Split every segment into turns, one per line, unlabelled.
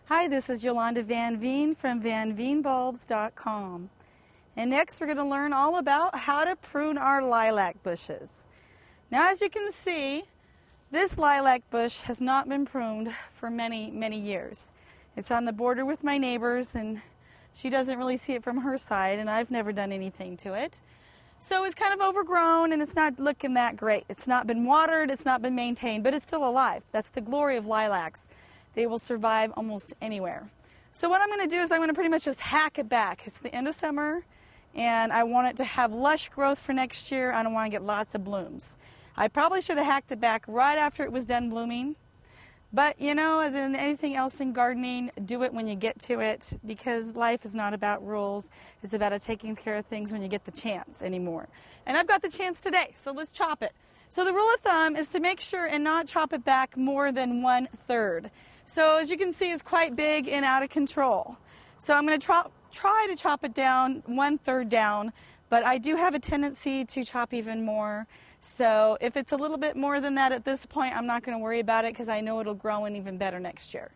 Hi, this is Yolanda Van Veen from VanVeenBulbs.com. And next we're going to learn all about how to prune our lilac bushes. Now, as you can see, this lilac bush has not been pruned for many, many years. It's on the border with my neighbor's, and she doesn't really see it from her side, and I've never done anything to it. So it's kind of overgrown, and it's not looking that great. It's not been watered, it's not been maintained, but it's still alive. That's the glory of lilacs. They will survive almost anywhere. So what I'm going to do is I'm going to pretty much just hack it back. It's the end of summer, and I want it to have lush growth for next year. I don't want to get lots of blooms. I probably should have hacked it back right after it was done blooming. But, you know, as in anything else in gardening, do it when you get to it, because life is not about rules. It's about taking care of things when you get the chance anymore. And I've got the chance today, so let's chop it. So the rule of thumb is to make sure and not chop it back more than 1/3. So as you can see, it's quite big and out of control. So I'm going to try to chop it down 1/3 down, but I do have a tendency to chop even more. So if it's a little bit more than that at this point, I'm not going to worry about it because I know it'll grow in even better next year.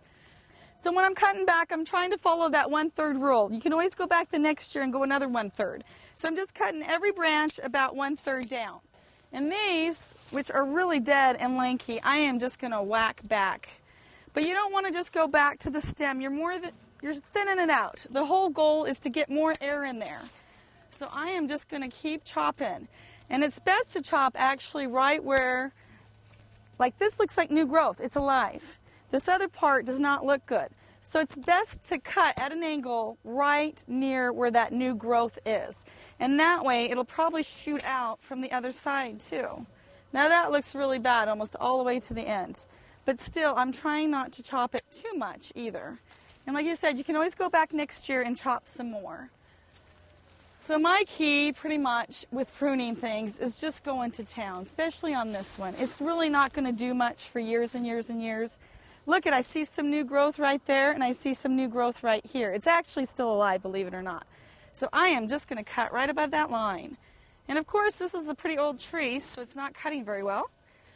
So when I'm cutting back, I'm trying to follow that 1/3 rule. You can always go back the next year and go another 1/3. So I'm just cutting every branch about 1/3 down. And these, which are really dead and lanky, I am just going to whack back. But you don't want to just go back to the stem. You're thinning it out. The whole goal is to get more air in there. So I am just going to keep chopping. And it's best to chop actually right where, like this looks like new growth. It's alive. This other part does not look good. So it's best to cut at an angle right near where that new growth is. And that way it'll probably shoot out from the other side too. Now that looks really bad almost all the way to the end. But still, I'm trying not to chop it too much either. And like I said, you can always go back next year and chop some more. So my key, pretty much, with pruning things is just going to town, especially on this one. It's really not going to do much for years and years and years. Look I see some new growth right there, and I see some new growth right here. It's actually still alive, believe it or not. So I am just going to cut right above that line. And of course, this is a pretty old tree, so it's not cutting very well.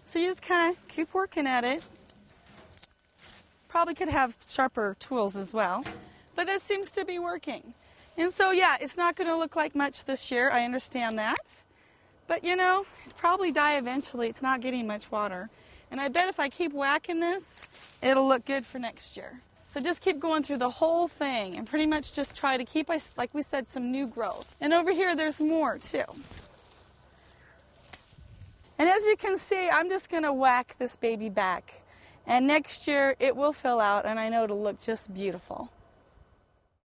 So you just kind of keep working at it. Probably could have sharper tools as well, but this seems to be working. And so, yeah, it's not going to look like much this year. I understand that. But, you know, it'll probably die eventually. It's not getting much water. And I bet if I keep whacking this, it'll look good for next year. So just keep going through the whole thing and pretty much just try to keep, like we said, some new growth. And over here, there's more, too. And as you can see, I'm just going to whack this baby back. And next year, it will fill out, and I know it'll look just beautiful.